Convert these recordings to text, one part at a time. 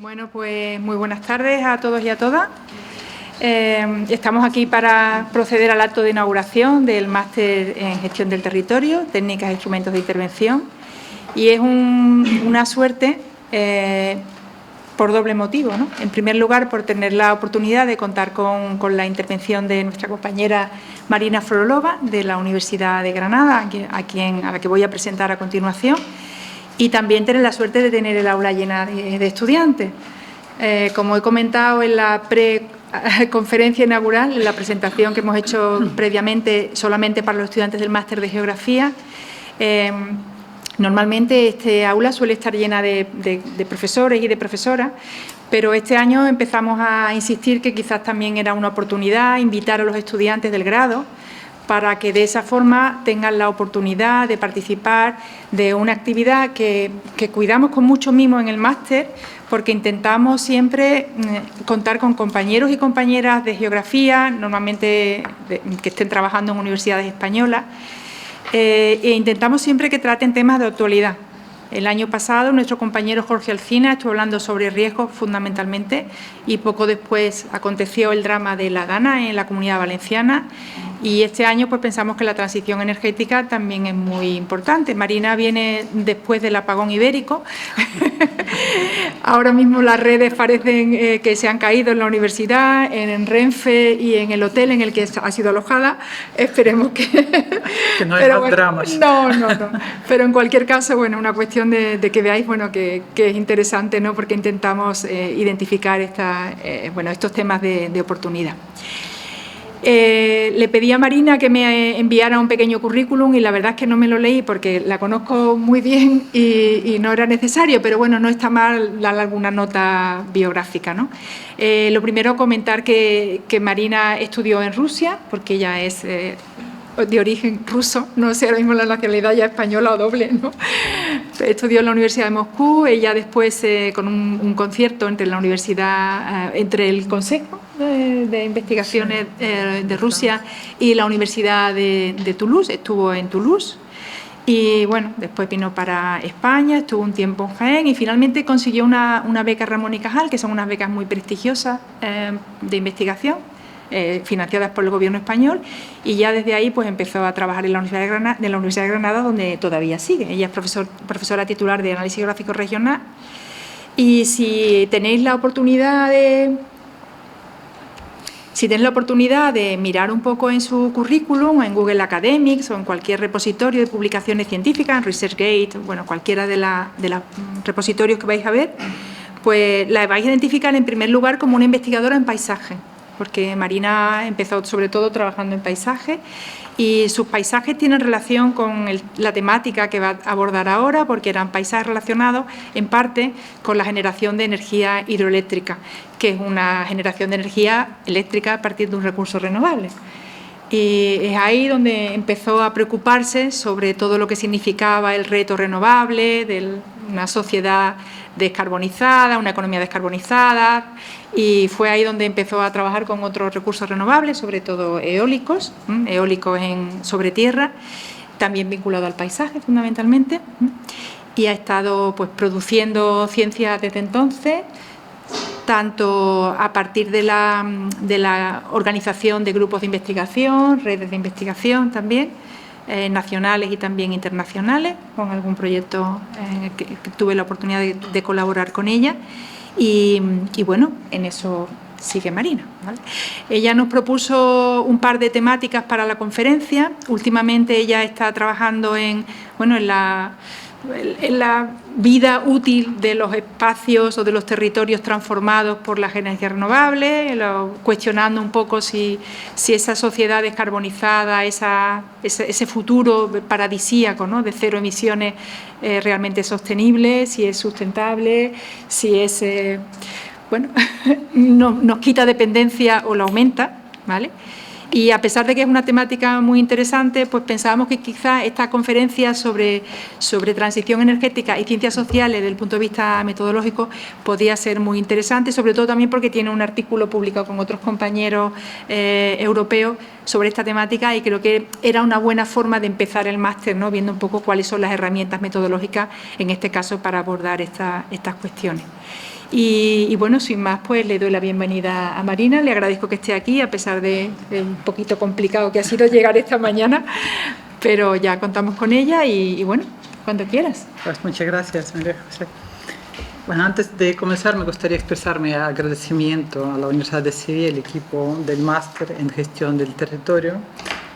Bueno, pues muy buenas tardes a todos y a todas. Estamos aquí para proceder al acto de inauguración del Máster en Gestión del Territorio, Técnicas e Instrumentos de Intervención. Y es una suerte por doble motivo, ¿no? En primer lugar, por tener la oportunidad de contar con la intervención de nuestra compañera Marina Frolova, de la Universidad de Granada, a la que voy a presentar a continuación. Y también tener la suerte de tener el aula llena de estudiantes. Como he comentado en la preconferencia inaugural, en la presentación que hemos hecho previamente solamente para los estudiantes del Máster de Geografía, normalmente este aula suele estar llena de profesores y de profesoras, pero este año empezamos a insistir que quizás también era una oportunidad invitar a los estudiantes del grado para que de esa forma tengan la oportunidad de participar de una actividad que cuidamos con mucho mimo en el máster, porque intentamos siempre contar con compañeros y compañeras de geografía, normalmente que estén trabajando en universidades españolas, e intentamos siempre que traten temas de actualidad. El año pasado nuestro compañero Jorge Alcina estuvo hablando sobre riesgos fundamentalmente y poco después aconteció el drama de la Dana en la Comunidad Valenciana, y este año pues pensamos que la transición energética también es muy importante. Marina viene después del apagón ibérico. Ahora mismo las redes parecen que se han caído en la universidad, en Renfe y en el hotel en el que ha sido alojada. Esperemos que no hay más dramas. No. Pero en cualquier caso, bueno, una cuestión de que veáis, bueno, que es interesante, ¿no? Porque intentamos identificar estos temas de oportunidad. Le pedí a Marina que me enviara un pequeño currículum y la verdad es que no me lo leí porque la conozco muy bien y no era necesario, pero bueno, no está mal dar alguna nota biográfica, ¿no? Lo primero, comentar que Marina estudió en Rusia, porque ella es de origen ruso, no sé ahora mismo la nacionalidad ya española o doble, ¿no? Estudió en la Universidad de Moscú. Ella después, con un concierto entre la universidad, entre el Consejo de Investigaciones de Rusia y la Universidad de Toulouse, estuvo en Toulouse. Y bueno, después vino para España, estuvo un tiempo en Jaén y finalmente consiguió una beca Ramón y Cajal, que son unas becas muy prestigiosas de investigación, financiadas por el Gobierno español, y ya desde ahí pues empezó a trabajar en la Universidad de Granada, donde todavía sigue. Ella es profesora titular de Análisis Geográfico Regional, y si tenéis la oportunidad de mirar un poco en su currículum, en Google Academics o en cualquier repositorio de publicaciones científicas, en ResearchGate, bueno, cualquiera de los repositorios que vais a ver, pues la vais a identificar en primer lugar como una investigadora en paisaje, porque Marina empezó sobre todo trabajando en paisaje y sus paisajes tienen relación con la temática que va a abordar ahora, porque eran paisajes relacionados en parte con la generación de energía hidroeléctrica, que es una generación de energía eléctrica a partir de un recurso renovable. Y es ahí donde empezó a preocuparse sobre todo lo que significaba el reto renovable, de una sociedad descarbonizada, una economía descarbonizada, y fue ahí donde empezó a trabajar con otros recursos renovables, sobre todo eólicos sobre tierra, también vinculado al paisaje fundamentalmente, y ha estado pues produciendo ciencia desde entonces, tanto a partir de la organización de grupos de investigación, redes de investigación también, nacionales y también internacionales, con algún proyecto que tuve la oportunidad de colaborar con ella, y bueno, en eso sigue Marina, ¿vale? Ella nos propuso un par de temáticas para la conferencia. Últimamente ella está trabajando en la vida útil de los espacios o de los territorios transformados por las energías renovables, cuestionando un poco si esa sociedad descarbonizada, ese futuro paradisíaco, ¿no?, de cero emisiones, realmente sostenible, si es sustentable, si es nos quita dependencia o la aumenta, ¿vale? Y a pesar de que es una temática muy interesante, pues pensábamos que quizás esta conferencia sobre transición energética y ciencias sociales desde el punto de vista metodológico podía ser muy interesante, sobre todo también porque tiene un artículo publicado con otros compañeros europeos sobre esta temática, y creo que era una buena forma de empezar el máster, ¿no?, viendo un poco cuáles son las herramientas metodológicas, en este caso, para abordar estas cuestiones. Y bueno, sin más, pues le doy la bienvenida a Marina. Le agradezco que esté aquí, a pesar de un poquito complicado que ha sido llegar esta mañana, pero ya contamos con ella y bueno, cuando quieras. Pues muchas gracias, María José. Bueno, antes de comenzar me gustaría expresar mi agradecimiento a la Universidad de Sevilla, el equipo del Máster en Gestión del Territorio,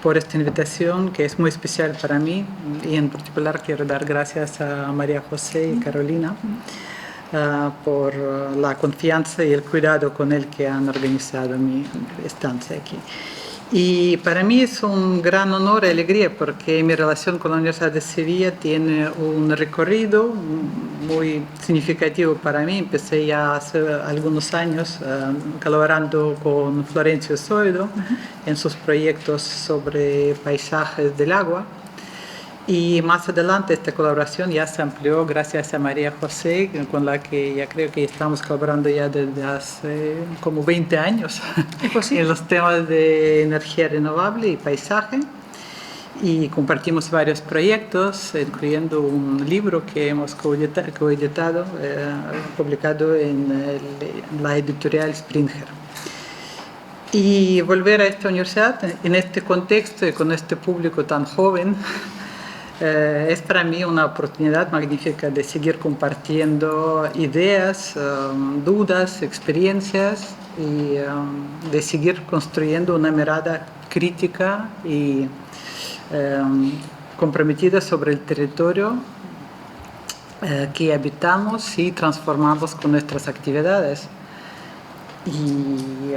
por esta invitación que es muy especial para mí, y en particular quiero dar gracias a María José y Carolina por la confianza y el cuidado con el que han organizado mi estancia aquí. Y para mí es un gran honor y alegría porque mi relación con la Universidad de Sevilla tiene un recorrido muy significativo para mí. Empecé ya hace algunos años colaborando con Florencio Zoido en sus proyectos sobre paisajes del agua. Y más adelante esta colaboración ya se amplió gracias a María José, con la que ya creo que estamos colaborando ya desde hace como 20 años en los temas de energía renovable y paisaje. Y compartimos varios proyectos, incluyendo un libro que hemos coeditado, publicado en la editorial Springer. Y volver a esta universidad en este contexto y con este público tan joven, es para mí una oportunidad magnífica de seguir compartiendo ideas, dudas, experiencias y de seguir construyendo una mirada crítica y comprometida sobre el territorio que habitamos y transformamos con nuestras actividades. Y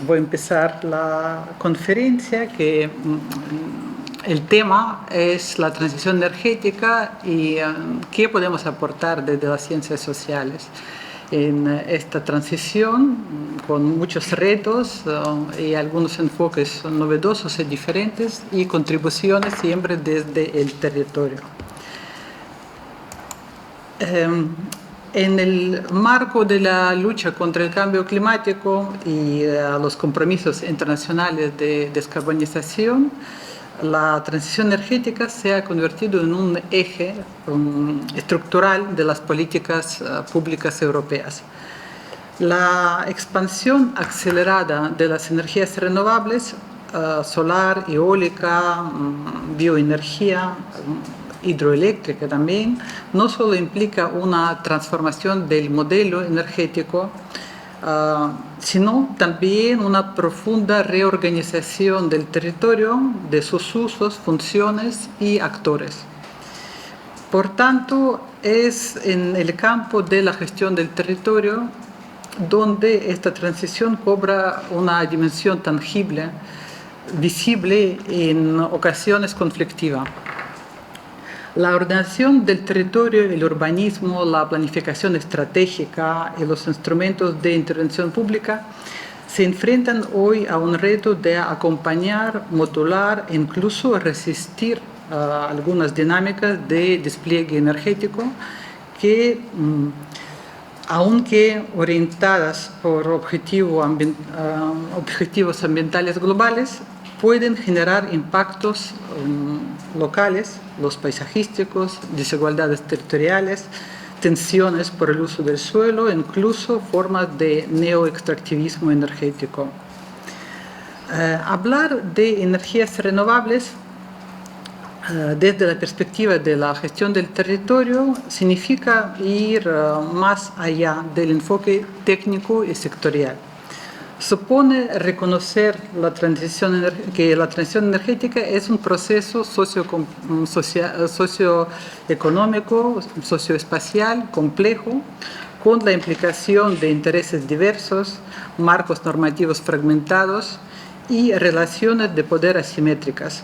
voy a empezar la conferencia que el tema es la transición energética y qué podemos aportar desde las ciencias sociales en esta transición, con muchos retos y algunos enfoques novedosos y diferentes y contribuciones siempre desde el territorio. En el marco de la lucha contra el cambio climático y los compromisos internacionales de descarbonización, la transición energética se ha convertido en un eje estructural de las políticas públicas europeas. La expansión acelerada de las energías renovables, solar, eólica, bioenergía, hidroeléctrica también, no solo implica una transformación del modelo energético, sino también una profunda reorganización del territorio, de sus usos, funciones y actores. Por tanto, es en el campo de la gestión del territorio donde esta transición cobra una dimensión tangible, visible, en ocasiones conflictiva. La ordenación del territorio, el urbanismo, la planificación estratégica y los instrumentos de intervención pública se enfrentan hoy a un reto de acompañar, modular e incluso resistir algunas dinámicas de despliegue energético que, aunque orientadas por objetivos ambientales globales, pueden generar impactos locales, los paisajísticos, desigualdades territoriales, tensiones por el uso del suelo, incluso formas de neoextractivismo energético. Hablar de energías renovables desde la perspectiva de la gestión del territorio significa ir más allá del enfoque técnico y sectorial. Supone reconocer que la transición energética es un proceso socioeconómico, socioespacial, complejo, con la implicación de intereses diversos, marcos normativos fragmentados y relaciones de poder asimétricas.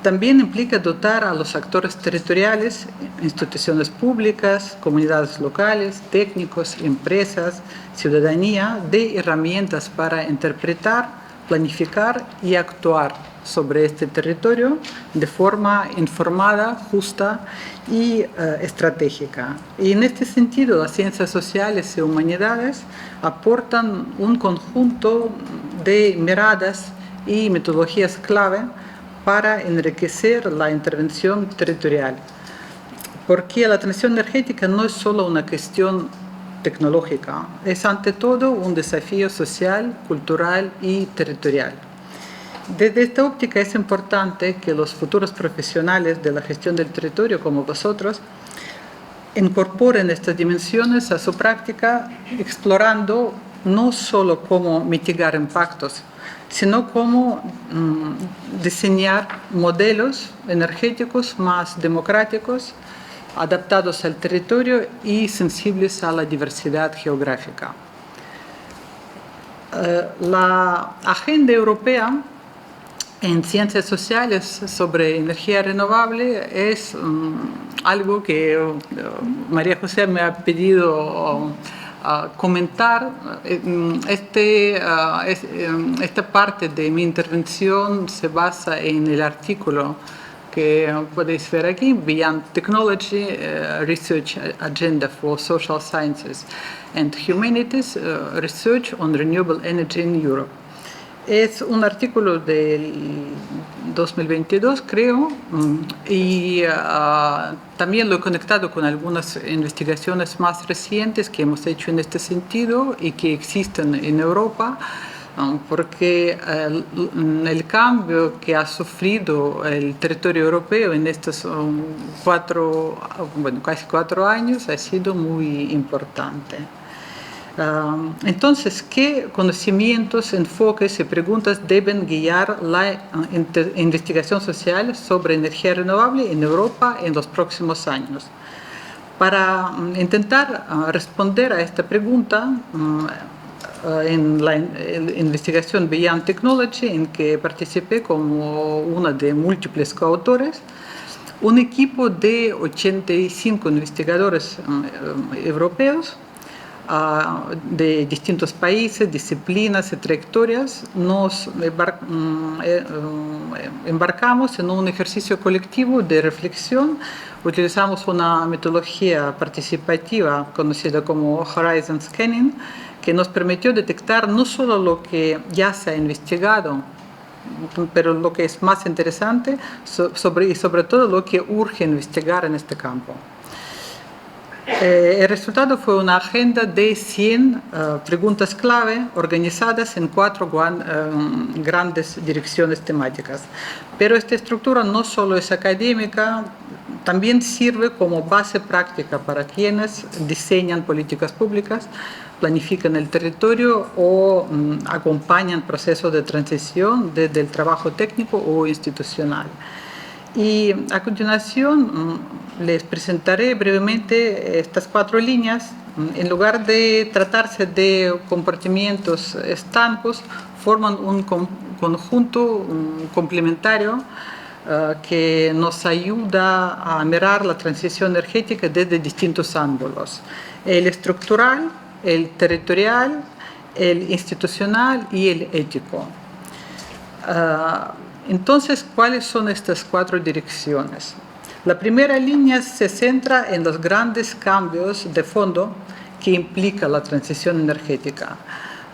También implica dotar a los actores territoriales, instituciones públicas, comunidades locales, técnicos, empresas, ciudadanía, de herramientas para interpretar, planificar y actuar sobre este territorio de forma informada, justa y estratégica. Y en este sentido, las ciencias sociales y humanidades aportan un conjunto de miradas y metodologías clave para enriquecer la intervención territorial. Porque la transición energética no es solo una cuestión tecnológica. Es ante todo un desafío social, cultural y territorial. Desde esta óptica es importante que los futuros profesionales de la gestión del territorio, como vosotros, incorporen estas dimensiones a su práctica, explorando no solo cómo mitigar impactos, sino cómo diseñar modelos energéticos más democráticos, adaptados al territorio y sensibles a la diversidad geográfica. La Agenda Europea en Ciencias Sociales sobre energía renovable es algo que María José me ha pedido comentar. Esta parte de mi intervención se basa en el artículo que podéis ver aquí, Beyond Technology, Research Agenda for Social Sciences and Humanities, Research on Renewable Energy in Europe. Es un artículo del 2022, creo, y también lo he conectado con algunas investigaciones más recientes que hemos hecho en este sentido y que existen en Europa, porque el cambio que ha sufrido el territorio europeo en estos casi 4 años ha sido muy importante. Entonces, ¿qué conocimientos, enfoques y preguntas deben guiar la investigación social sobre energía renovable en Europa en los próximos años? Para intentar responder a esta pregunta, en la investigación Beyond Technology, en que participé como una de múltiples coautores, un equipo de 85 investigadores europeos de distintos países, disciplinas y trayectorias, nos embarcamos en un ejercicio colectivo de reflexión. Utilizamos una metodología participativa conocida como Horizon Scanning, que nos permitió detectar no solo lo que ya se ha investigado, pero lo que es más interesante y sobre todo lo que urge investigar en este campo. El resultado fue una agenda de 100 preguntas clave organizadas en 4 grandes direcciones temáticas. Pero esta estructura no solo es académica, también sirve como base práctica para quienes diseñan políticas públicas, planifican el territorio o acompañan procesos de transición desde el trabajo técnico o institucional. Y a continuación les presentaré brevemente estas 4 líneas. En lugar de tratarse de comportamientos estancos, forman un conjunto complementario que nos ayuda a mirar la transición energética desde distintos ángulos: el estructural, el territorial, el institucional y el ético. Entonces, ¿cuáles son estas 4 direcciones? La primera línea se centra en los grandes cambios de fondo que implica la transición energética,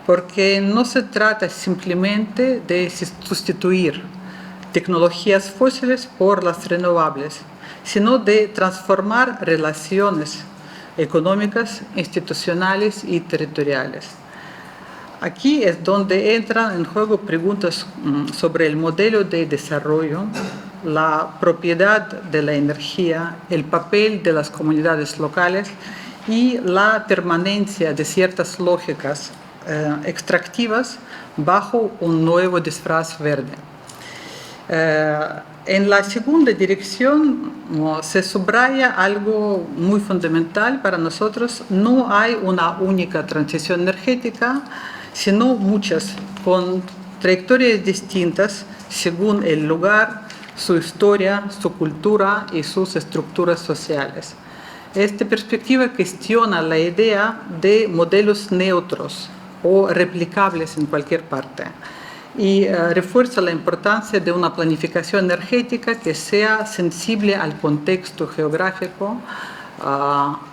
porque no se trata simplemente de sustituir tecnologías fósiles por las renovables, sino de transformar relaciones económicas, institucionales y territoriales. Aquí es donde entran en juego preguntas sobre el modelo de desarrollo, la propiedad de la energía, el papel de las comunidades locales y la permanencia de ciertas lógicas extractivas bajo un nuevo disfraz verde. En la segunda dirección se subraya algo muy fundamental para nosotros: no hay una única transición energética, sino muchas, con trayectorias distintas según el lugar, su historia, su cultura y sus estructuras sociales. Esta perspectiva cuestiona la idea de modelos neutros o replicables en cualquier parte y refuerza la importancia de una planificación energética que sea sensible al contexto geográfico,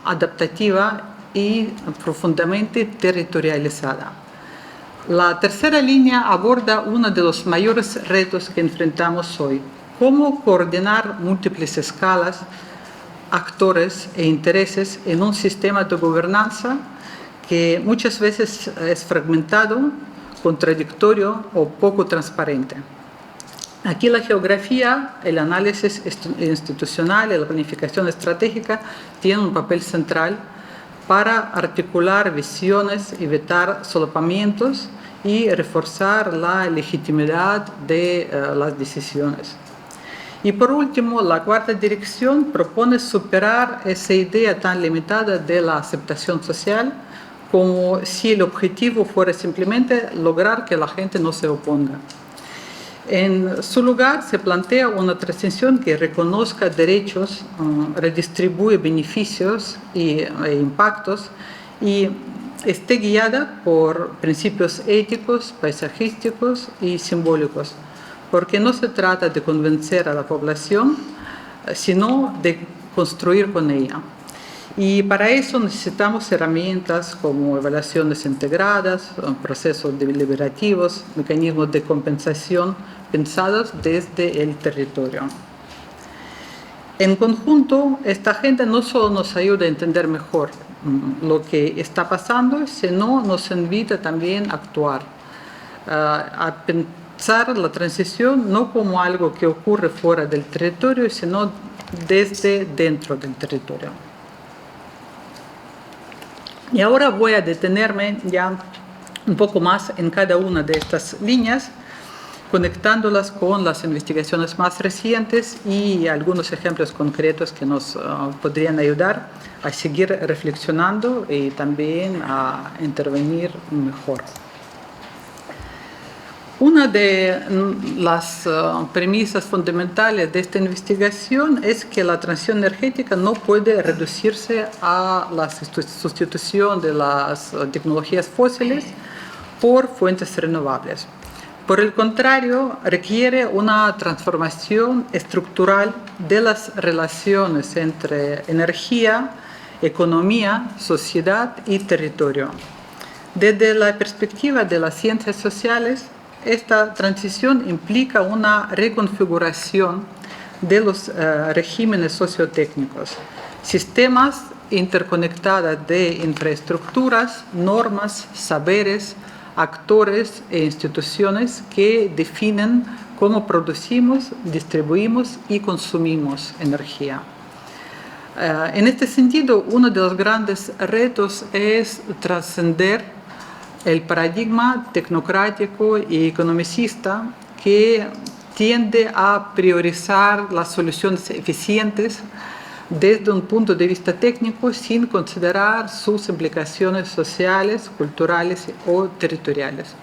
adaptativa y profundamente territorializada. La tercera línea aborda uno de los mayores retos que enfrentamos hoy: cómo coordinar múltiples escalas actores e intereses en un sistema de gobernanza que muchas veces es fragmentado, contradictorio o poco transparente. Aquí la geografía, el análisis institucional y la planificación estratégica tienen un papel central para articular visiones, evitar solapamientos y reforzar la legitimidad de las decisiones. Y por último, la cuarta dirección propone superar esa idea tan limitada de la aceptación social, como si el objetivo fuera simplemente lograr que la gente no se oponga. En su lugar se plantea una transición que reconozca derechos, redistribuye beneficios e impactos y esté guiada por principios éticos, paisajísticos y simbólicos, porque no se trata de convencer a la población, sino de construir con ella. Y para eso necesitamos herramientas como evaluaciones integradas, procesos deliberativos, mecanismos de compensación pensados desde el territorio. En conjunto, esta agenda no solo nos ayuda a entender mejor lo que está pasando, sino nos invita también a actuar, a pensar la transición no como algo que ocurre fuera del territorio, sino desde dentro del territorio. Y ahora voy a detenerme ya un poco más en cada una de estas líneas, conectándolas con las investigaciones más recientes y algunos ejemplos concretos que nos podrían ayudar a seguir reflexionando y también a intervenir mejor. Una de las premisas fundamentales de esta investigación es que la transición energética no puede reducirse a la sustitución de las tecnologías fósiles por fuentes renovables. Por el contrario, requiere una transformación estructural de las relaciones entre energía, economía, sociedad y territorio. Desde la perspectiva de las ciencias sociales, esta transición implica una reconfiguración de los regímenes sociotécnicos, sistemas interconectados de infraestructuras, normas, saberes, actores e instituciones que definen cómo producimos, distribuimos y consumimos energía. En este sentido, uno de los grandes retos es trascender el paradigma tecnocrático y economicista que tiende a priorizar las soluciones eficientes desde un punto de vista técnico sin considerar sus implicaciones sociales, culturales o territoriales.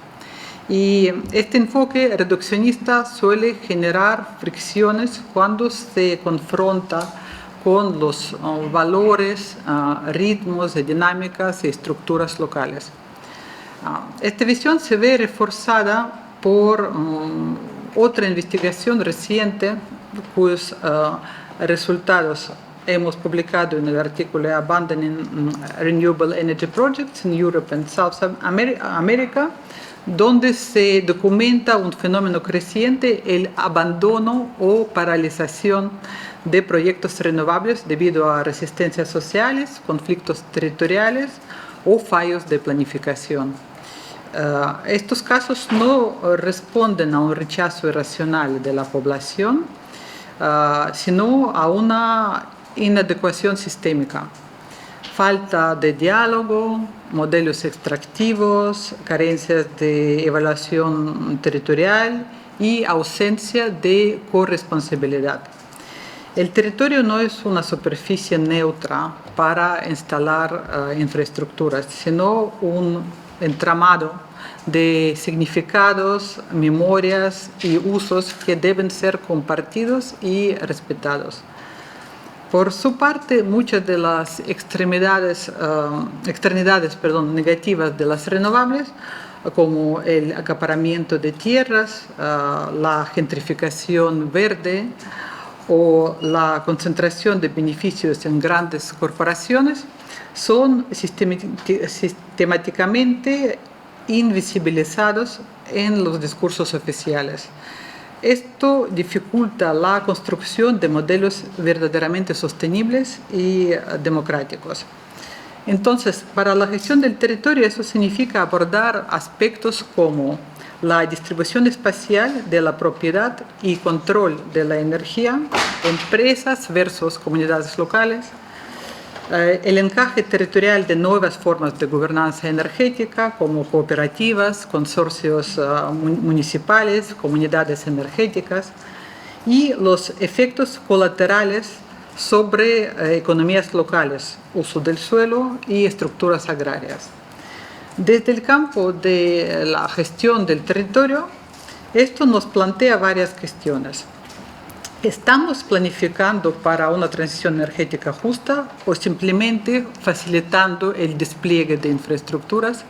Y este enfoque reduccionista suele generar fricciones cuando se confronta con los valores, ritmos, dinámicas y estructuras locales. Esta visión se ve reforzada por otra investigación reciente cuyos resultados hemos publicado en el artículo Abandoning Renewable Energy Projects in Europe and South America, donde se documenta un fenómeno creciente, el abandono o paralización de proyectos renovables debido a resistencias sociales, conflictos territoriales o fallos de planificación. Estos casos no responden a un rechazo irracional de la población, sino a una inadecuación sistémica. Falta de diálogo, modelos extractivos, carencias de evaluación territorial y ausencia de corresponsabilidad. El territorio no es una superficie neutra para instalar infraestructuras, sino un entramado de significados, memorias y usos que deben ser compartidos y respetados. Por su parte, muchas de las externalidades negativas de las renovables, como el acaparamiento de tierras, la gentrificación verde o la concentración de beneficios en grandes corporaciones, son sistemáticamente invisibilizados en los discursos oficiales. Esto dificulta la construcción de modelos verdaderamente sostenibles y democráticos. Entonces, para la gestión del territorio eso significa abordar aspectos como la distribución espacial de la propiedad y control de la energía, empresas versus comunidades locales, el encaje territorial de nuevas formas de gobernanza energética como cooperativas, consorcios municipales, comunidades energéticas y los efectos colaterales sobre economías locales, uso del suelo y estructuras agrarias. Desde el campo de la gestión del territorio, esto nos plantea varias cuestiones. ¿Estamos planificando para una transición energética justa o simplemente facilitando el despliegue de infraestructuras?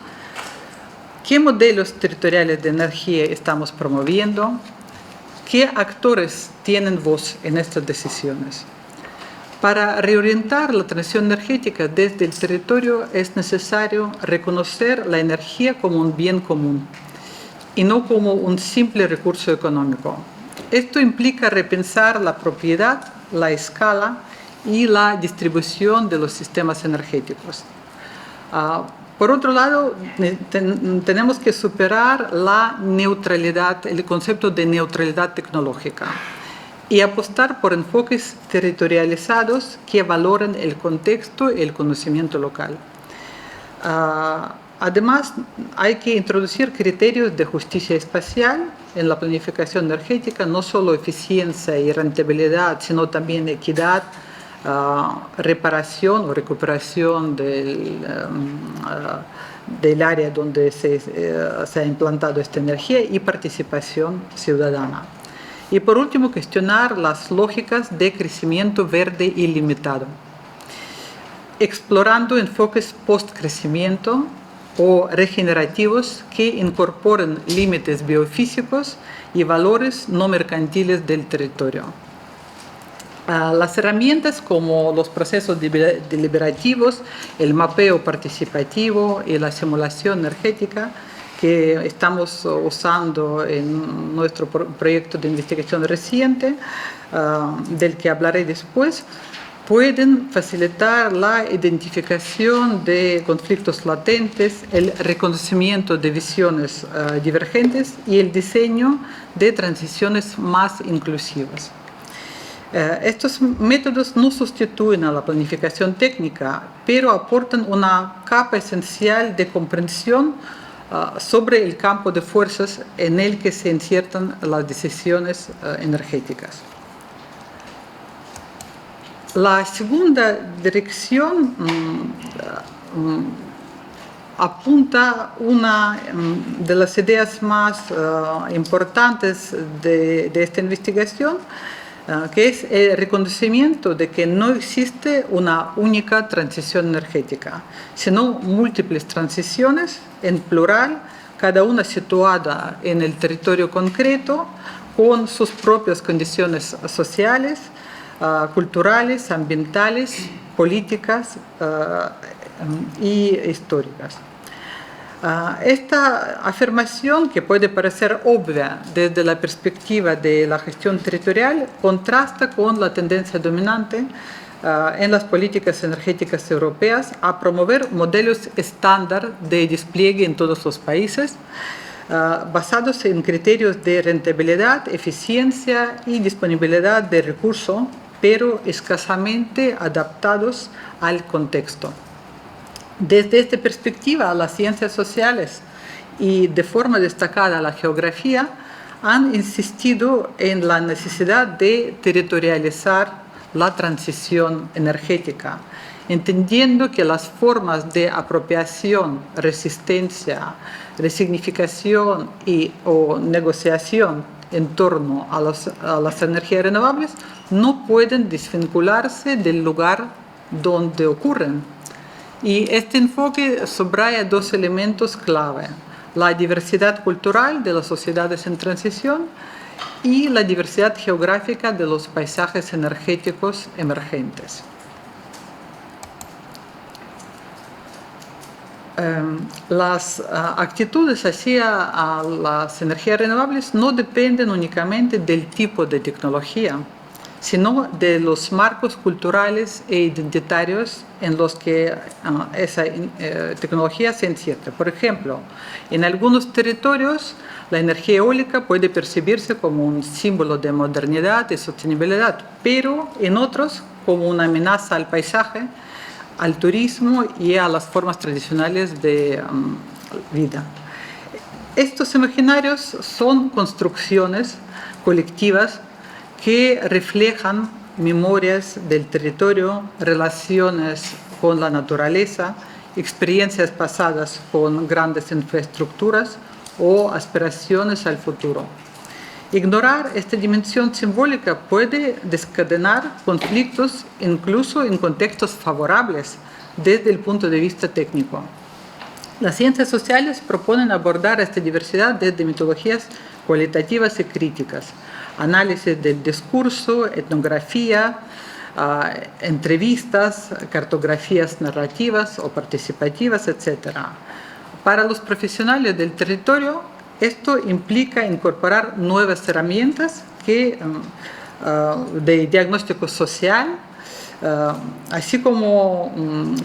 ¿Qué modelos territoriales de energía estamos promoviendo? ¿Qué actores tienen voz en estas decisiones? Para reorientar la transición energética desde el territorio es necesario reconocer la energía como un bien común y no como un simple recurso económico. Esto implica repensar la propiedad, la escala y la distribución de los sistemas energéticos. Por otro lado, tenemos que superar la neutralidad, el concepto de neutralidad tecnológica y apostar por enfoques territorializados que valoren el contexto y el conocimiento local. Además, hay que introducir criterios de justicia espacial en la planificación energética, no solo eficiencia y rentabilidad, sino también equidad, reparación o recuperación del área donde se ha implantado esta energía y participación ciudadana. Y por último, cuestionar las lógicas de crecimiento verde ilimitado, explorando enfoques post-crecimiento o regenerativos que incorporen límites biofísicos y valores no mercantiles del territorio. Las herramientas como los procesos deliberativos, el mapeo participativo y la simulación energética que estamos usando en nuestro proyecto de investigación reciente, del que hablaré después, pueden facilitar la identificación de conflictos latentes, el reconocimiento de visiones divergentes y el diseño de transiciones más inclusivas. Estos métodos no sustituyen a la planificación técnica, pero aportan una capa esencial de comprensión sobre el campo de fuerzas en el que se insertan las decisiones energéticas. La segunda dirección apunta una de las ideas más importantes de esta investigación, que es el reconocimiento de que no existe una única transición energética, sino múltiples transiciones en plural, cada una situada en el territorio concreto, con sus propias condiciones sociales, culturales, ambientales, políticas y históricas. Esta afirmación, que puede parecer obvia desde la perspectiva de la gestión territorial, contrasta con la tendencia dominante en las políticas energéticas europeas a promover modelos estándar de despliegue en todos los países, basados en criterios de rentabilidad, eficiencia y disponibilidad de recursos, pero escasamente adaptados al contexto. Desde esta perspectiva, las ciencias sociales y de forma destacada la geografía han insistido en la necesidad de territorializar la transición energética, entendiendo que las formas de apropiación, resistencia, resignificación o negociación en torno a las energías renovables no pueden desvincularse del lugar donde ocurren. Y este enfoque subraya dos elementos clave: la diversidad cultural de las sociedades en transición y la diversidad geográfica de los paisajes energéticos emergentes. Las actitudes hacia las energías renovables no dependen únicamente del tipo de tecnología, sino de los marcos culturales e identitarios en los que esa tecnología se inserta. Por ejemplo, en algunos territorios la energía eólica puede percibirse como un símbolo de modernidad y sostenibilidad, pero en otros como una amenaza al paisaje, al turismo y a las formas tradicionales de vida. Estos imaginarios son construcciones colectivas que reflejan memorias del territorio, relaciones con la naturaleza, experiencias pasadas con grandes infraestructuras o aspiraciones al futuro. Ignorar esta dimensión simbólica puede desencadenar conflictos incluso en contextos favorables desde el punto de vista técnico. Las ciencias sociales proponen abordar esta diversidad desde metodologías cualitativas y críticas, análisis del discurso, etnografía, entrevistas, cartografías narrativas o participativas, etc. Para los profesionales del territorio, esto implica incorporar nuevas herramientas de diagnóstico social, así como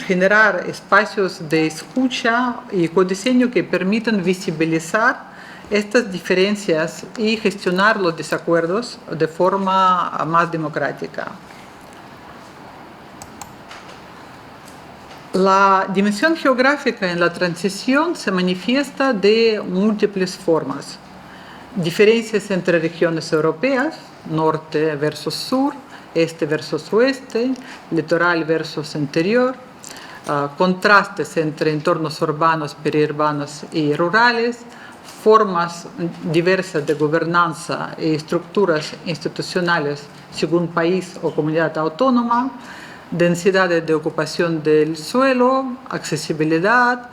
generar espacios de escucha y codiseño que permitan visibilizar estas diferencias y gestionar los desacuerdos de forma más democrática. La dimensión geográfica en la transición se manifiesta de múltiples formas. Diferencias entre regiones europeas, norte versus sur, este versus oeste, litoral versus interior, contrastes entre entornos urbanos, periurbanos y rurales, formas diversas de gobernanza y estructuras institucionales según país o comunidad autónoma, densidades de ocupación del suelo, accesibilidad,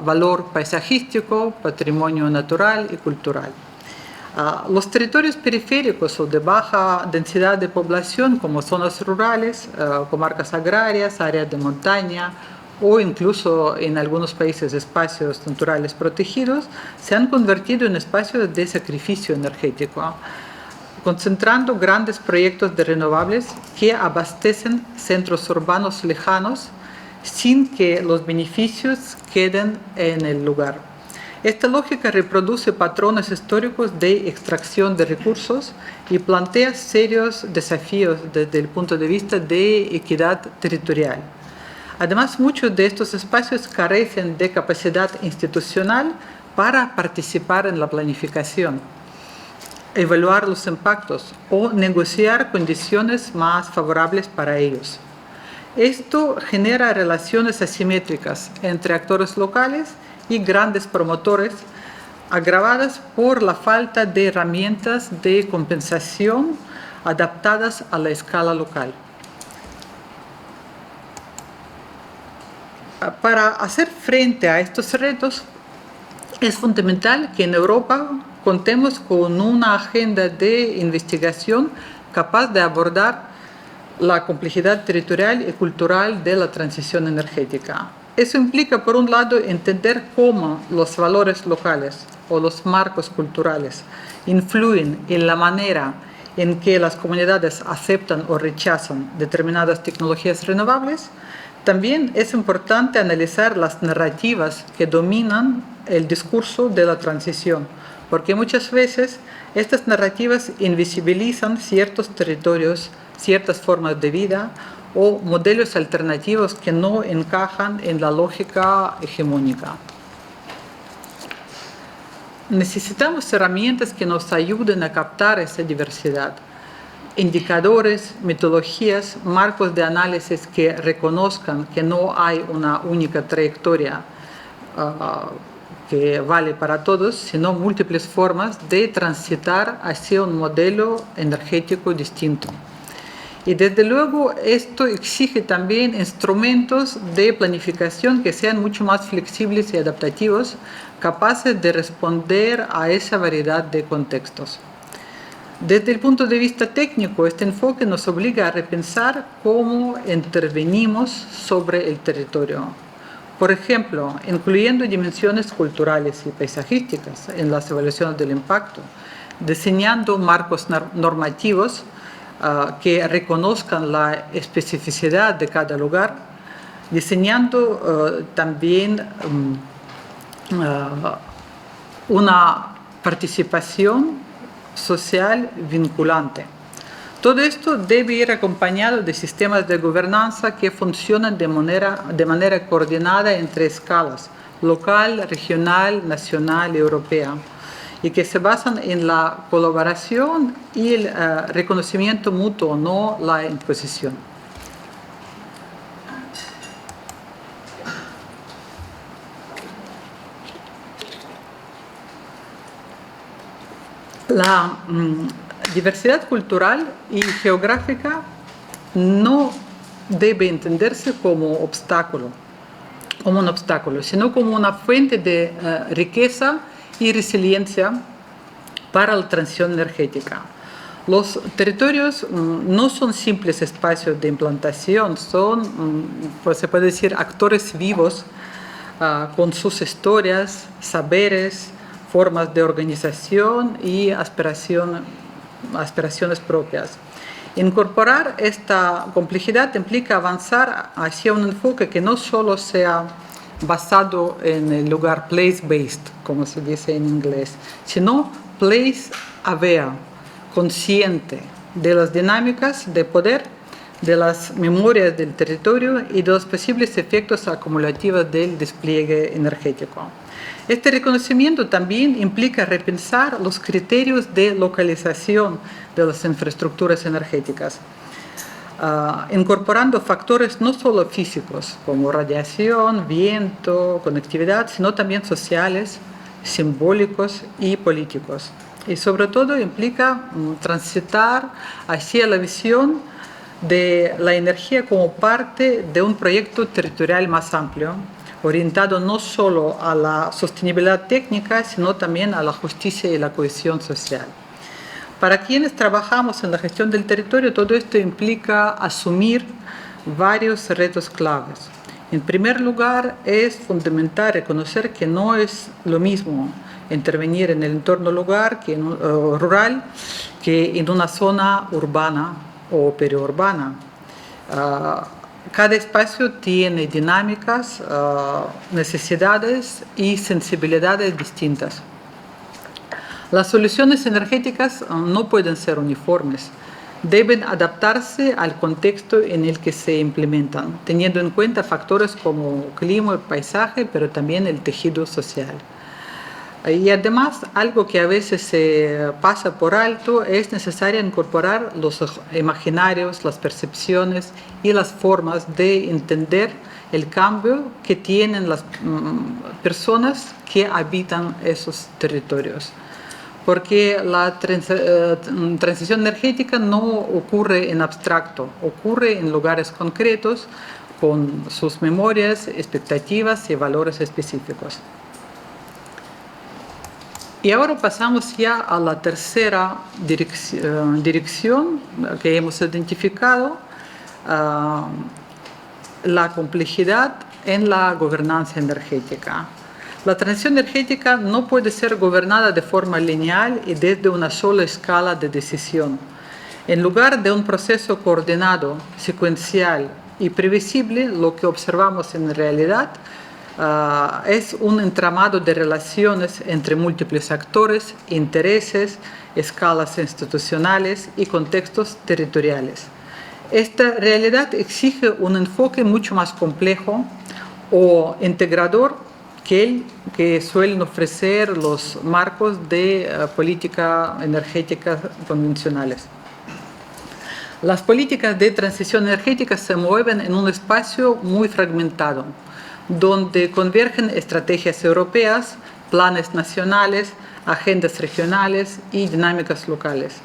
valor paisajístico, patrimonio natural y cultural. Los territorios periféricos o de baja densidad de población, como zonas rurales, comarcas agrarias, áreas de montaña o incluso en algunos países espacios naturales protegidos, se han convertido en espacios de sacrificio energético, concentrando grandes proyectos de renovables que abastecen centros urbanos lejanos sin que los beneficios queden en el lugar. Esta lógica reproduce patrones históricos de extracción de recursos y plantea serios desafíos desde el punto de vista de equidad territorial. Además, muchos de estos espacios carecen de capacidad institucional para participar en la planificación, evaluar los impactos o negociar condiciones más favorables para ellos. Esto genera relaciones asimétricas entre actores locales y grandes promotores, agravadas por la falta de herramientas de compensación adaptadas a la escala local. Para hacer frente a estos retos, es fundamental que en Europa contemos con una agenda de investigación capaz de abordar la complejidad territorial y cultural de la transición energética. Eso implica, por un lado, entender cómo los valores locales o los marcos culturales influyen en la manera en que las comunidades aceptan o rechazan determinadas tecnologías renovables. También es importante analizar las narrativas que dominan el discurso de la transición, porque muchas veces estas narrativas invisibilizan ciertos territorios, ciertas formas de vida o modelos alternativos que no encajan en la lógica hegemónica. Necesitamos herramientas que nos ayuden a captar esa diversidad. Indicadores, metodologías, marcos de análisis que reconozcan que no hay una única trayectoria que vale para todos, sino múltiples formas de transitar hacia un modelo energético distinto. Y desde luego esto exige también instrumentos de planificación que sean mucho más flexibles y adaptativos, capaces de responder a esa variedad de contextos. Desde el punto de vista técnico, este enfoque nos obliga a repensar cómo intervenimos sobre el territorio, Por ejemplo, incluyendo dimensiones culturales y paisajísticas en las evaluaciones del impacto, diseñando marcos normativos que reconozcan la especificidad de cada lugar, diseñando también una participación social vinculante. Todo esto debe ir acompañado de sistemas de gobernanza que funcionan de manera coordinada entre escalas, local, regional, nacional y europea, y que se basan en la colaboración y el reconocimiento mutuo, no la imposición. La diversidad cultural y geográfica no debe entenderse como un obstáculo, sino como una fuente de riqueza y resiliencia para la transición energética. Los territorios no son simples espacios de implantación, son, pues se puede decir, actores vivos con sus historias, saberes, formas de organización y aspiraciones propias. Incorporar esta complejidad implica avanzar hacia un enfoque que no solo sea basado en el lugar place-based, como se dice en inglés, sino place-aware, consciente de las dinámicas de poder, de las memorias del territorio y de los posibles efectos acumulativos del despliegue energético. Este reconocimiento también implica repensar los criterios de localización de las infraestructuras energéticas, incorporando factores no solo físicos como radiación, viento, conectividad, sino también sociales, simbólicos y políticos. Y sobre todo implica transitar hacia la visión de la energía como parte de un proyecto territorial más amplio, orientado no solo a la sostenibilidad técnica, sino también a la justicia y la cohesión social. Para quienes trabajamos en la gestión del territorio, todo esto implica asumir varios retos claves. En primer lugar, es fundamental reconocer que no es lo mismo intervenir en el entorno rural que en una zona urbana o periurbana. Cada espacio tiene dinámicas, necesidades y sensibilidades distintas. Las soluciones energéticas no pueden ser uniformes, deben adaptarse al contexto en el que se implementan, teniendo en cuenta factores como clima y paisaje, pero también el tejido social. Y además, algo que a veces se pasa por alto, es necesario incorporar los imaginarios, las percepciones y las formas de entender el cambio que tienen las personas que habitan esos territorios. Porque la transición energética no ocurre en abstracto, ocurre en lugares concretos con sus memorias, expectativas y valores específicos. Y ahora pasamos ya a la tercera dirección que hemos identificado, la complejidad en la gobernanza energética. La transición energética no puede ser gobernada de forma lineal y desde una sola escala de decisión. En lugar de un proceso coordinado, secuencial y previsible, lo que observamos en realidad es un entramado de relaciones entre múltiples actores, intereses, escalas institucionales y contextos territoriales. Esta realidad exige un enfoque mucho más complejo o integrador que el que suelen ofrecer los marcos de política energética convencionales. Las políticas de transición energética se mueven en un espacio muy fragmentado, donde convergen estrategias europeas, planes nacionales, agendas regionales y dinámicas locales.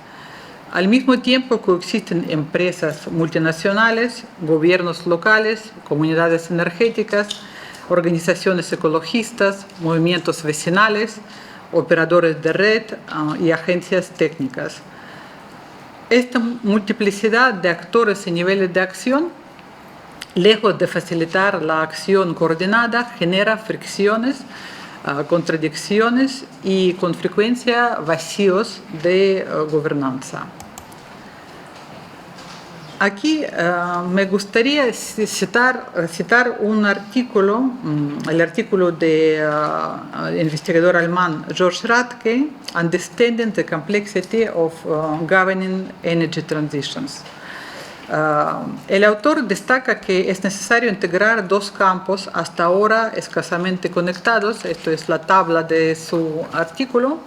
Al mismo tiempo coexisten empresas multinacionales, gobiernos locales, comunidades energéticas, organizaciones ecologistas, movimientos vecinales, operadores de red y agencias técnicas. Esta multiplicidad de actores y niveles de acción lejos de facilitar la acción coordinada, genera fricciones, contradicciones y con frecuencia vacíos de gobernanza. Aquí me gustaría citar un artículo, el artículo del investigador alemán George Ratke, Understanding the Complexity of Governing Energy Transitions. El autor destaca que es necesario integrar dos campos hasta ahora escasamente conectados, esto es la tabla de su artículo.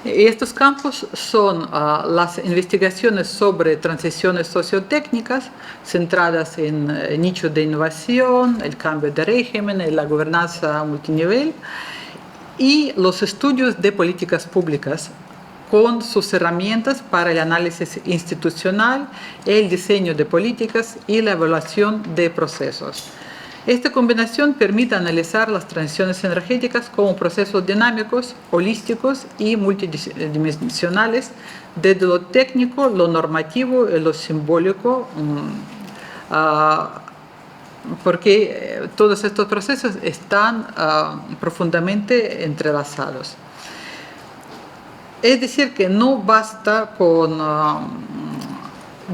Y estos campos son las investigaciones sobre transiciones sociotécnicas centradas en nichos de innovación, el cambio de régimen, la gobernanza multinivel y los estudios de políticas públicas con sus herramientas para el análisis institucional, el diseño de políticas y la evaluación de procesos. Esta combinación permite analizar las transiciones energéticas como procesos dinámicos, holísticos y multidimensionales, desde lo técnico, lo normativo y lo simbólico, porque todos estos procesos están profundamente entrelazados. Es decir, que no basta con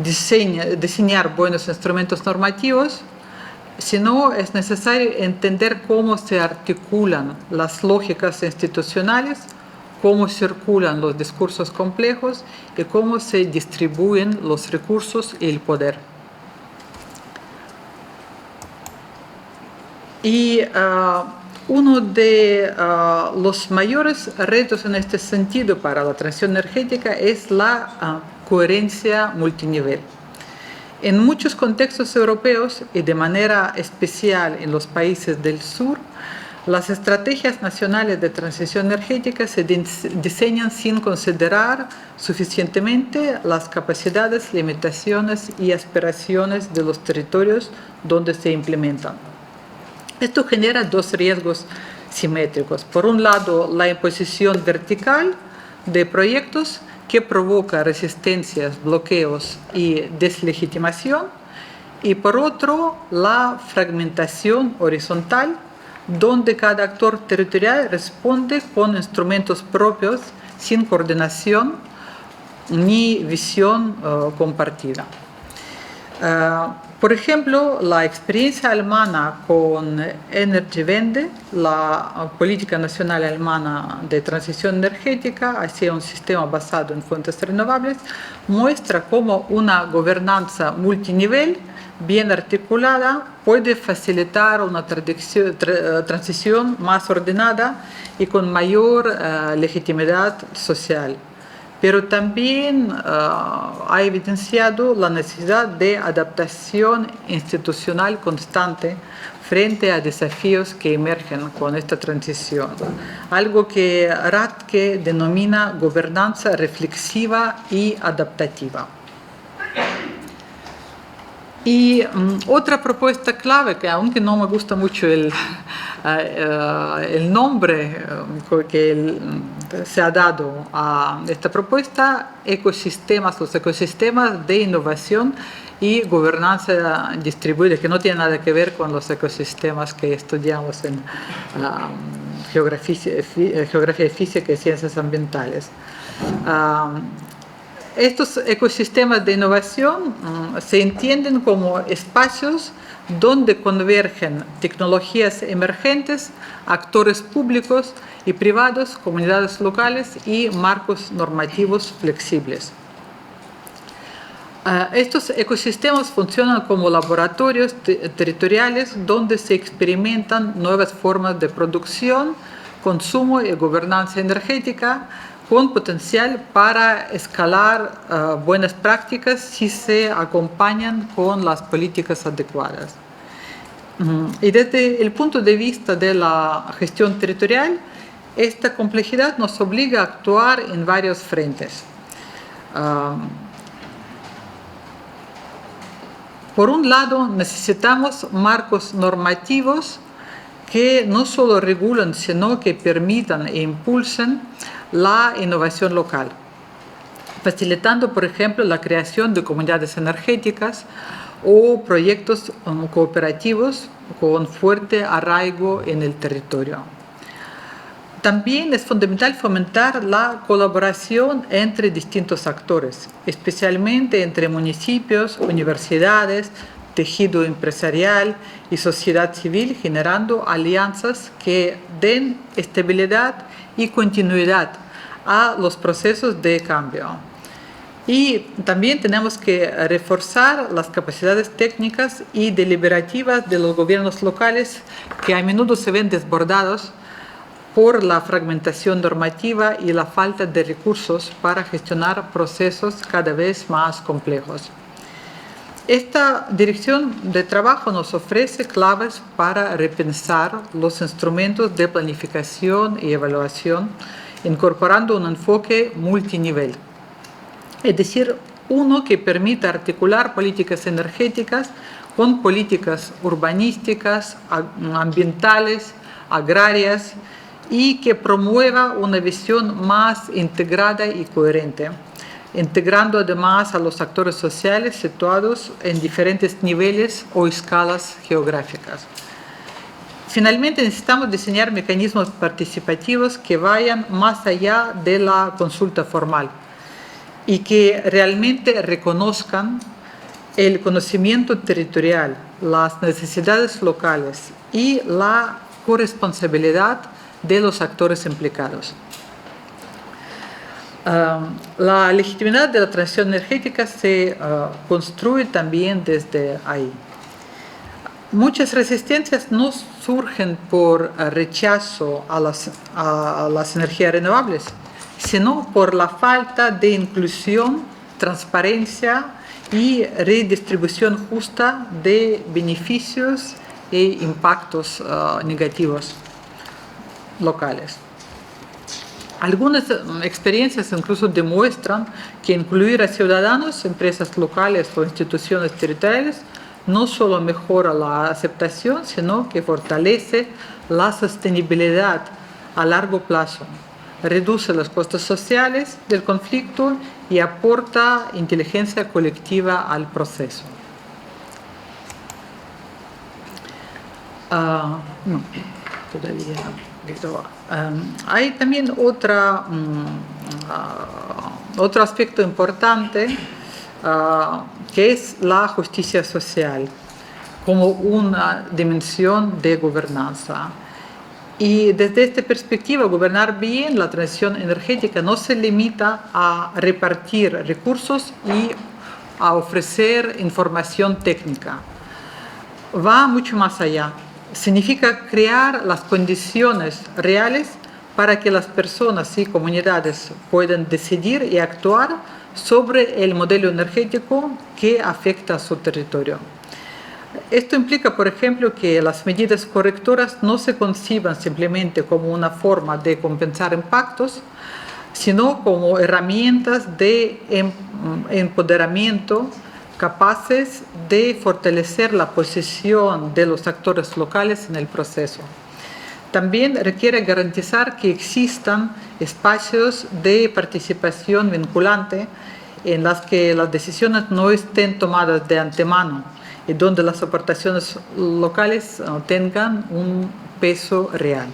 diseñar buenos instrumentos normativos, sino es necesario entender cómo se articulan las lógicas institucionales, cómo circulan los discursos complejos y cómo se distribuyen los recursos y el poder. Y uno de los mayores retos en este sentido para la transición energética es la coherencia multinivel. En muchos contextos europeos y de manera especial en los países del sur, las estrategias nacionales de transición energética se diseñan sin considerar suficientemente las capacidades, limitaciones y aspiraciones de los territorios donde se implementan. Esto genera dos riesgos simétricos. Por un lado, la imposición vertical de proyectos que provoca resistencias, bloqueos y deslegitimación, y por otro, la fragmentación horizontal, donde cada actor territorial responde con instrumentos propios, sin coordinación ni visión compartida. Por ejemplo, la experiencia alemana con Energiewende, la política nacional alemana de transición energética hacia un sistema basado en fuentes renovables, muestra cómo una gobernanza multinivel bien articulada puede facilitar una transición más ordenada y con mayor legitimidad social. Pero también ha evidenciado la necesidad de adaptación institucional constante frente a desafíos que emergen con esta transición, algo que Ratke denomina gobernanza reflexiva y adaptativa. Y otra propuesta clave, que aunque no me gusta mucho el nombre que se ha dado a esta propuesta, los ecosistemas de innovación y gobernanza distribuida, que no tiene nada que ver con los ecosistemas que estudiamos en geografía física y ciencias ambientales. Estos ecosistemas de innovación se entienden como espacios donde convergen tecnologías emergentes, actores públicos y privados, comunidades locales y marcos normativos flexibles. Estos ecosistemas funcionan como laboratorios territoriales donde se experimentan nuevas formas de producción, consumo y gobernanza energética, con potencial para escalar buenas prácticas si se acompañan con las políticas adecuadas. Y desde el punto de vista de la gestión territorial, esta complejidad nos obliga a actuar en varios frentes. Por un lado, necesitamos marcos normativos que no solo regulan, sino que permitan e impulsen la innovación local, facilitando, por ejemplo, la creación de comunidades energéticas o proyectos cooperativos con fuerte arraigo en el territorio. También es fundamental fomentar la colaboración entre distintos actores, especialmente entre municipios, universidades, tejido empresarial y sociedad civil, generando alianzas que den estabilidad y continuidad a los procesos de cambio. Y también tenemos que reforzar las capacidades técnicas y deliberativas de los gobiernos locales, que a menudo se ven desbordados por la fragmentación normativa y la falta de recursos para gestionar procesos cada vez más complejos. Esta dirección de trabajo nos ofrece claves para repensar los instrumentos de planificación y evaluación, incorporando un enfoque multinivel. Es decir, uno que permita articular políticas energéticas con políticas urbanísticas, ambientales, agrarias, y que promueva una visión más integrada y coherente, integrando además a los actores sociales situados en diferentes niveles o escalas geográficas. Finalmente, necesitamos diseñar mecanismos participativos que vayan más allá de la consulta formal y que realmente reconozcan el conocimiento territorial, las necesidades locales y la corresponsabilidad de los actores implicados. La legitimidad de la transición energética se construye también desde ahí. Muchas resistencias no surgen por rechazo a las energías renovables, sino por la falta de inclusión, transparencia y redistribución justa de beneficios e impactos negativos locales. Algunas experiencias incluso demuestran que incluir a ciudadanos, empresas locales o instituciones territoriales no solo mejora la aceptación, sino que fortalece la sostenibilidad a largo plazo, reduce los costos sociales del conflicto y aporta inteligencia colectiva al proceso. No, todavía. Hay también otro aspecto importante que es la justicia social como una dimensión de gobernanza. Y desde esta perspectiva, gobernar bien la transición energética no se limita a repartir recursos y a ofrecer información técnica. Va mucho más allá. Significa crear las condiciones reales para que las personas y comunidades puedan decidir y actuar sobre el modelo energético que afecta a su territorio. Esto implica, por ejemplo, que las medidas correctoras no se conciban simplemente como una forma de compensar impactos, sino como herramientas de empoderamiento capaces de fortalecer la posición de los actores locales en el proceso. También requiere garantizar que existan espacios de participación vinculante en las que las decisiones no estén tomadas de antemano y donde las aportaciones locales tengan un peso real.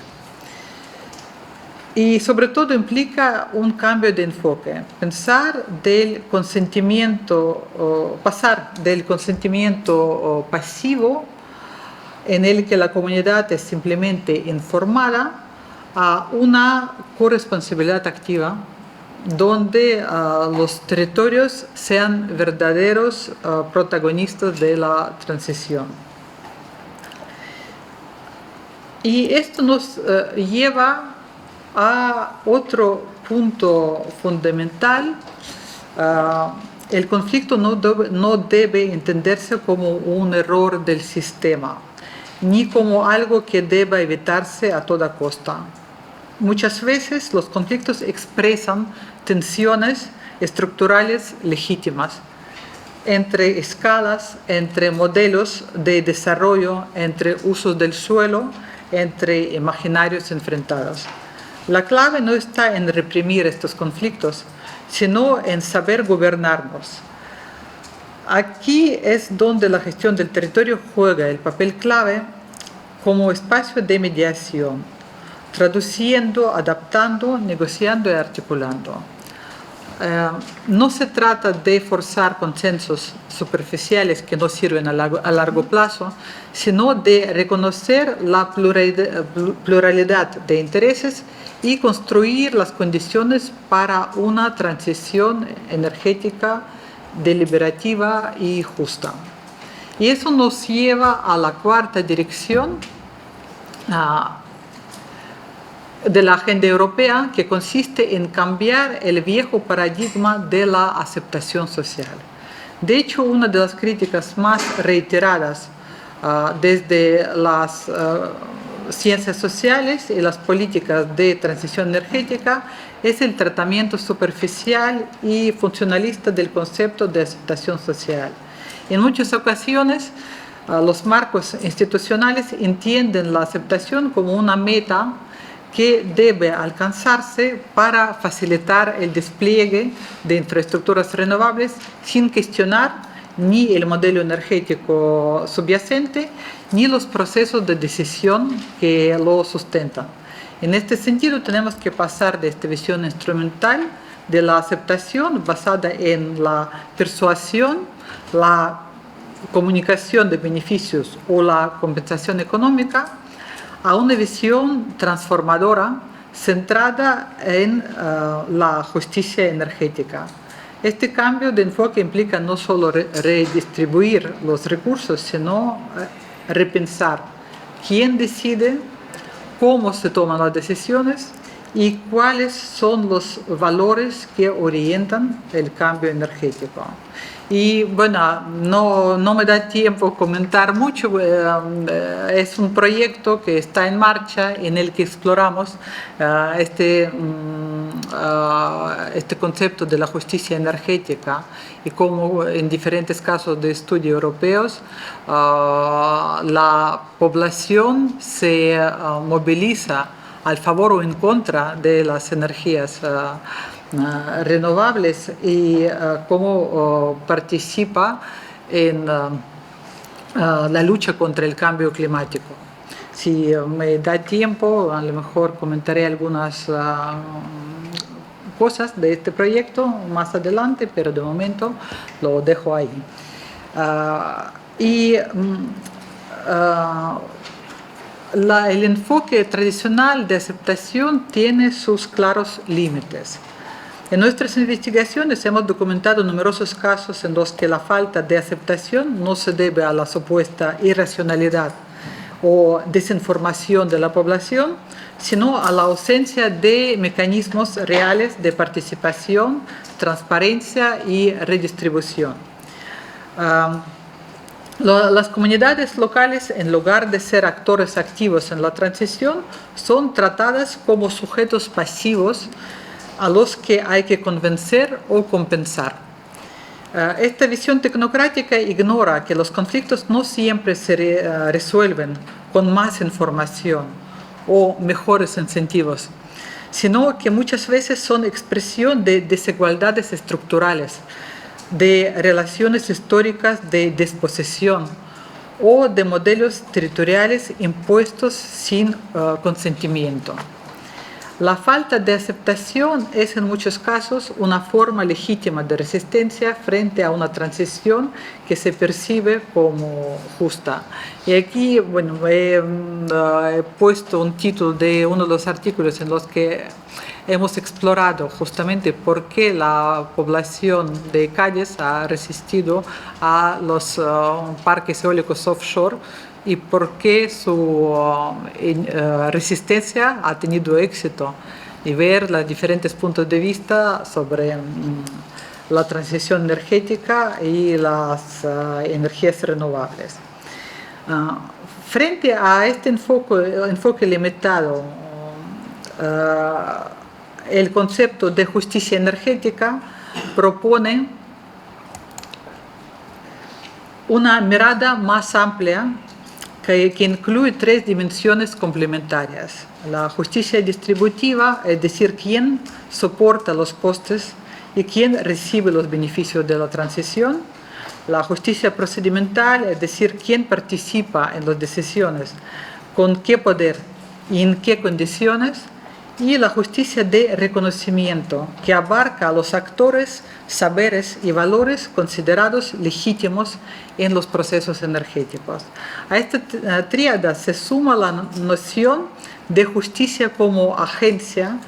Y sobre todo implica un cambio de enfoque, pasar del consentimiento pasivo, en el que la comunidad es simplemente informada, a una corresponsabilidad activa, donde los territorios sean verdaderos protagonistas de la transición. Y esto nos lleva a otro punto fundamental. El conflicto no debe entenderse como un error del sistema, ni como algo que deba evitarse a toda costa. Muchas veces los conflictos expresan tensiones estructurales legítimas entre escalas, entre modelos de desarrollo, entre usos del suelo, entre imaginarios enfrentados. La clave no está en reprimir estos conflictos, sino en saber gobernarnos. Aquí es donde la gestión del territorio juega el papel clave como espacio de mediación, traduciendo, adaptando, negociando y articulando. No se trata de forzar consensos superficiales que no sirven a largo plazo, sino de reconocer la pluralidad de intereses y construir las condiciones para una transición energética deliberativa y justa. Y eso nos lleva a la cuarta dirección de la agenda europea, que consiste en cambiar el viejo paradigma de la aceptación social. De hecho, una de las críticas más reiteradas desde las ciencias sociales y las políticas de transición energética es el tratamiento superficial y funcionalista del concepto de aceptación social. En muchas ocasiones, los marcos institucionales entienden la aceptación como una meta que debe alcanzarse para facilitar el despliegue de infraestructuras renovables sin cuestionar ni el modelo energético subyacente ni los procesos de decisión que lo sustentan. En este sentido, tenemos que pasar de esta visión instrumental de la aceptación basada en la persuasión, la comunicación de beneficios o la compensación económica, a una visión transformadora centrada en la justicia energética. Este cambio de enfoque implica no solo redistribuir los recursos, sino repensar quién decide, cómo se toman las decisiones y cuáles son los valores que orientan el cambio energético. Y bueno, no me da tiempo comentar mucho, es un proyecto que está en marcha en el que exploramos este concepto de la justicia energética y cómo en diferentes casos de estudio europeos la población se moviliza al favor o en contra de las energías renovables y cómo participa en la lucha contra el cambio climático. Si me da tiempo, a lo mejor comentaré algunas cosas de este proyecto más adelante, pero de momento lo dejo ahí. El enfoque tradicional de aceptación tiene sus claros límites. En nuestras investigaciones hemos documentado numerosos casos en los que la falta de aceptación no se debe a la supuesta irracionalidad o desinformación de la población, sino a la ausencia de mecanismos reales de participación, transparencia y redistribución. Las comunidades locales, en lugar de ser actores activos en la transición, son tratadas como sujetos pasivos a los que hay que convencer o compensar. Esta visión tecnocrática ignora que los conflictos no siempre se resuelven con más información o mejores incentivos, sino que muchas veces son expresión de desigualdades estructurales, de relaciones históricas de desposesión o de modelos territoriales impuestos sin consentimiento. La falta de aceptación es en muchos casos una forma legítima de resistencia frente a una transición que se percibe como justa. Y aquí, bueno, he puesto un título de uno de los artículos en los que hemos explorado justamente por qué la población de Cádiz ha resistido a los parques eólicos offshore y por qué su resistencia ha tenido éxito, y ver los diferentes puntos de vista sobre la transición energética y las energías renovables. Frente a este enfoque limitado, el concepto de justicia energética propone una mirada más amplia que incluye tres dimensiones complementarias. La justicia distributiva, es decir, quién soporta los costes y quién recibe los beneficios de la transición. la justicia procedimental, es decir, quién participa en las decisiones, con qué poder y en qué condiciones, y la justicia de reconocimiento, que abarca a los actores, saberes y valores considerados legítimos en los procesos energéticos. A esta tríada se suma la noción de justicia como agencia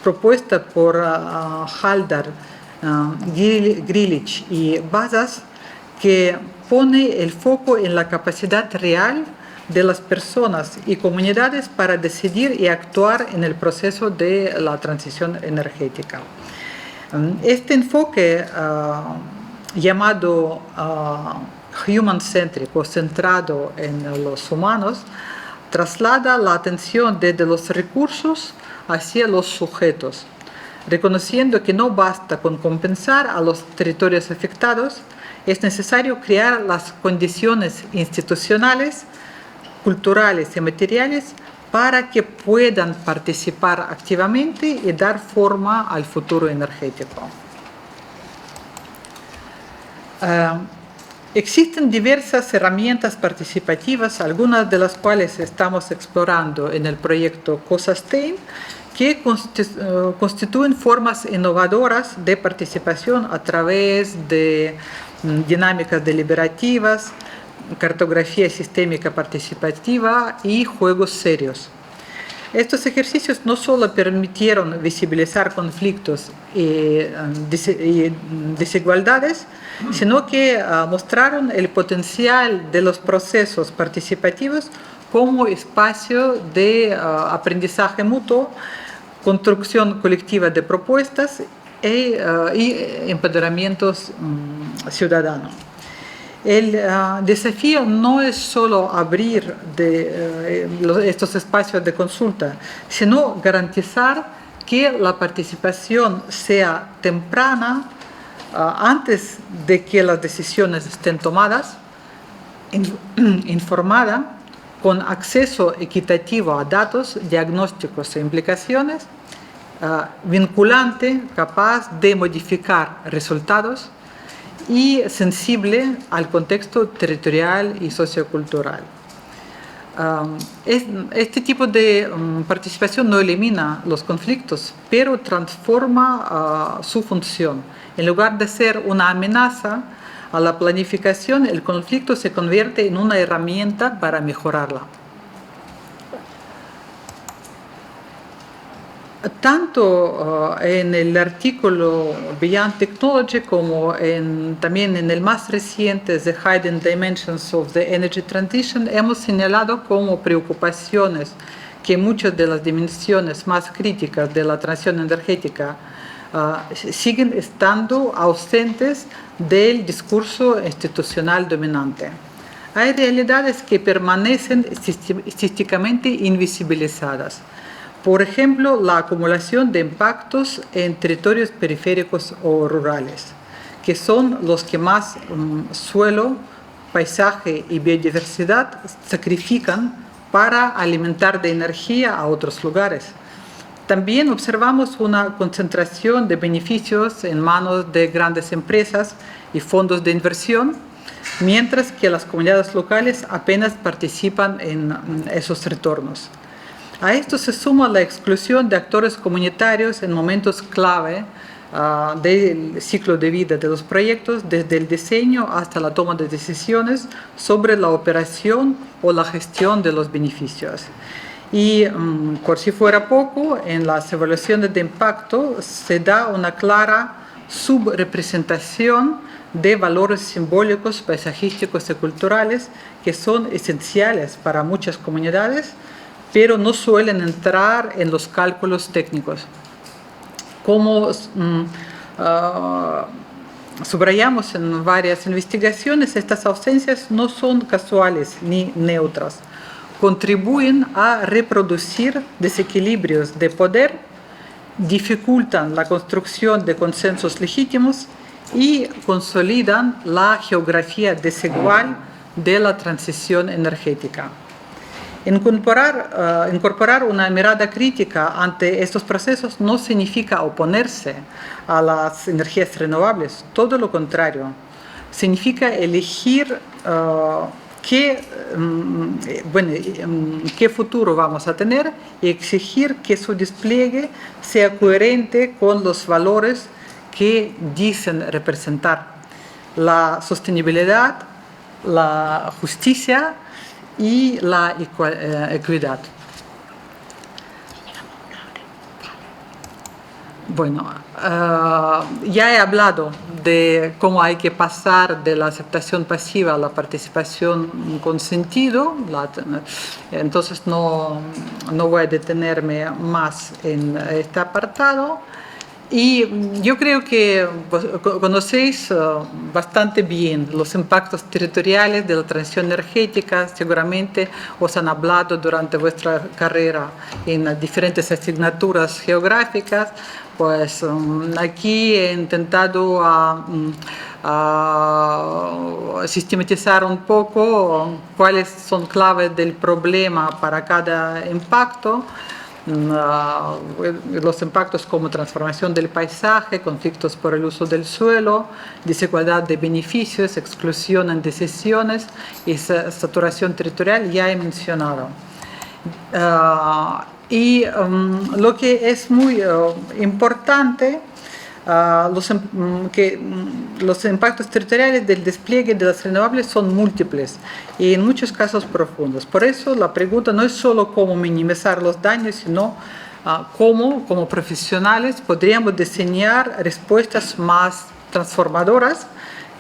propuesta por Haldar, Grilich y Bazas, que pone el foco en la capacidad real de las personas y comunidades para decidir y actuar en el proceso de la transición energética. Este enfoque llamado human-centric o centrado en los humanos traslada la atención desde los recursos hacia los sujetos, reconociendo que no basta con compensar a los territorios afectados, es necesario crear las condiciones institucionales, culturales y materiales para que puedan participar activamente y dar forma al futuro energético. Existen diversas herramientas participativas, algunas de las cuales estamos explorando en el proyecto CoSustain, que constituyen formas innovadoras de participación a través de dinámicas deliberativas, cartografía sistémica participativa y juegos serios. Estos ejercicios no solo permitieron visibilizar conflictos y desigualdades, sino que mostraron el potencial de los procesos participativos como espacio de aprendizaje mutuo, construcción colectiva de propuestas y empoderamiento ciudadano. El desafío no es solo abrir estos espacios de consulta, sino garantizar que la participación sea temprana, antes de que las decisiones estén tomadas, informada, con acceso equitativo a datos, diagnósticos e implicaciones, vinculante, capaz de modificar resultados, y sensible al contexto territorial y sociocultural. Este tipo de participación no elimina los conflictos, pero transforma su función. En lugar de ser una amenaza a la planificación, el conflicto se convierte en una herramienta para mejorarla. Tanto en el artículo Beyond Technology como también en el más reciente The Hidden Dimensions of the Energy Transition hemos señalado como preocupaciones que muchas de las dimensiones más críticas de la transición energética siguen estando ausentes del discurso institucional dominante. Hay realidades que permanecen sistémicamente invisibilizadas. Por ejemplo, la acumulación de impactos en territorios periféricos o rurales, que son los que más suelo, paisaje y biodiversidad sacrifican para alimentar de energía a otros lugares. También observamos una concentración de beneficios en manos de grandes empresas y fondos de inversión, mientras que las comunidades locales apenas participan en esos retornos. A esto se suma la exclusión de actores comunitarios en momentos clave del ciclo de vida de los proyectos, desde el diseño hasta la toma de decisiones sobre la operación o la gestión de los beneficios. Y por si fuera poco, en las evaluaciones de impacto se da una clara subrepresentación de valores simbólicos, paisajísticos y culturales que son esenciales para muchas comunidades, pero no suelen entrar en los cálculos técnicos. Como subrayamos en varias investigaciones, estas ausencias no son casuales ni neutras. Contribuyen a reproducir desequilibrios de poder, dificultan la construcción de consensos legítimos y consolidan la geografía desigual de la transición energética. Incorporar una mirada crítica ante estos procesos no significa oponerse a las energías renovables, todo lo contrario. significa elegir qué futuro vamos a tener y exigir que su despliegue sea coherente con los valores que dicen representar la sostenibilidad, la justicia y la equidad. Bueno, ya he hablado de cómo hay que pasar de la aceptación pasiva a la participación con sentido, entonces no voy a detenerme más en este apartado. Y yo creo que conocéis bastante bien los impactos territoriales de la transición energética. Seguramente os han hablado durante vuestra carrera en diferentes asignaturas geográficas. Pues aquí he intentado sistematizar un poco cuáles son claves del problema para cada impacto. Los impactos como transformación del paisaje, conflictos por el uso del suelo, desigualdad de beneficios, exclusión en decisiones y saturación territorial ya he mencionado. Lo que es muy importante, los impactos territoriales del despliegue de las renovables son múltiples y en muchos casos profundos. Por eso la pregunta no es solo cómo minimizar los daños, sino cómo, como profesionales, podríamos diseñar respuestas más transformadoras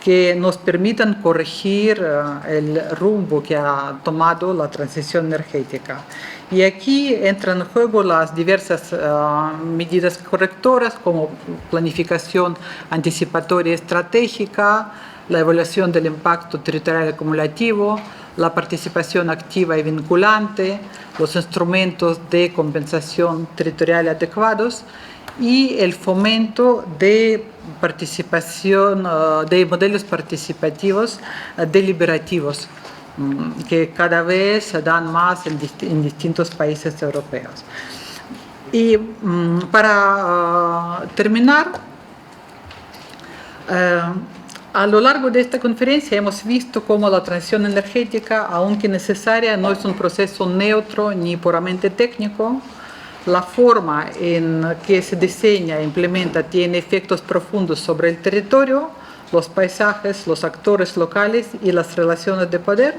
que nos permitan corregir el rumbo que ha tomado la transición energética. Y aquí entran en juego las diversas medidas correctoras como planificación anticipatoria estratégica, la evaluación del impacto territorial acumulativo, la participación activa y vinculante, los instrumentos de compensación territorial adecuados y el fomento de participación de modelos participativos deliberativos que cada vez se dan más en distintos países europeos. Y para terminar, a lo largo de esta conferencia hemos visto cómo la transición energética, aunque necesaria, no es un proceso neutro ni puramente técnico. La forma en que se diseña e implementa tiene efectos profundos sobre el territorio, los paisajes, los actores locales y las relaciones de poder.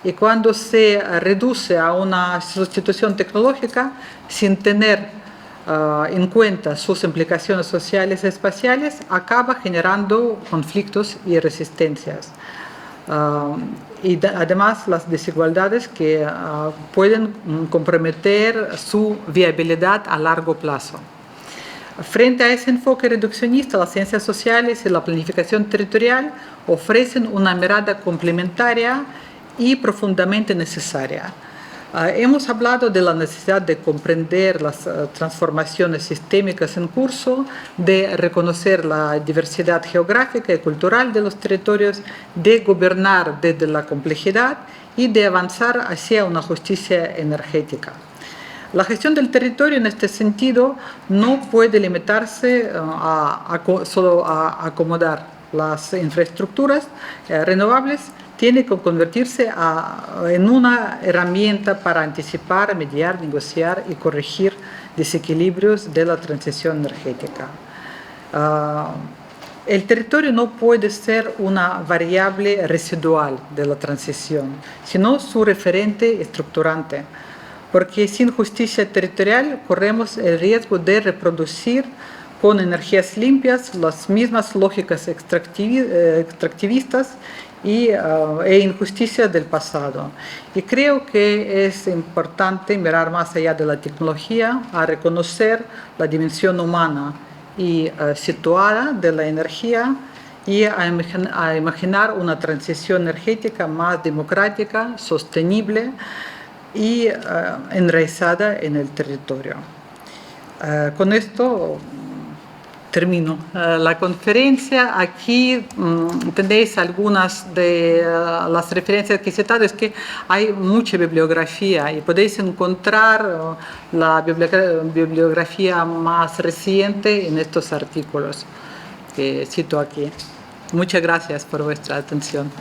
Y cuando se reduce a una sustitución tecnológica sin tener en cuenta sus implicaciones sociales y espaciales, acaba generando conflictos y resistencias. Y además las desigualdades que pueden comprometer su viabilidad a largo plazo. Frente a ese enfoque reduccionista, las ciencias sociales y la planificación territorial ofrecen una mirada complementaria y profundamente necesaria. Hemos hablado de la necesidad de comprender las transformaciones sistémicas en curso, de reconocer la diversidad geográfica y cultural de los territorios, de gobernar desde la complejidad y de avanzar hacia una justicia energética. La gestión del territorio en este sentido no puede limitarse solo a acomodar las infraestructuras renovables, tiene que convertirse en una herramienta para anticipar, mediar, negociar y corregir desequilibrios de la transición energética. El territorio no puede ser una variable residual de la transición, sino su referente estructurante, porque sin justicia territorial corremos el riesgo de reproducir con energías limpias las mismas lógicas extractivistas e injusticias del pasado. Y creo que es importante mirar más allá de la tecnología, a reconocer la dimensión humana y situada de la energía y a imaginar una transición energética más democrática, sostenible y enraizada en el territorio. Con esto termino la conferencia. Aquí tenéis algunas de las referencias que he citado. Es que hay mucha bibliografía y podéis encontrar la bibliografía más reciente en estos artículos que cito aquí. Muchas gracias por vuestra atención.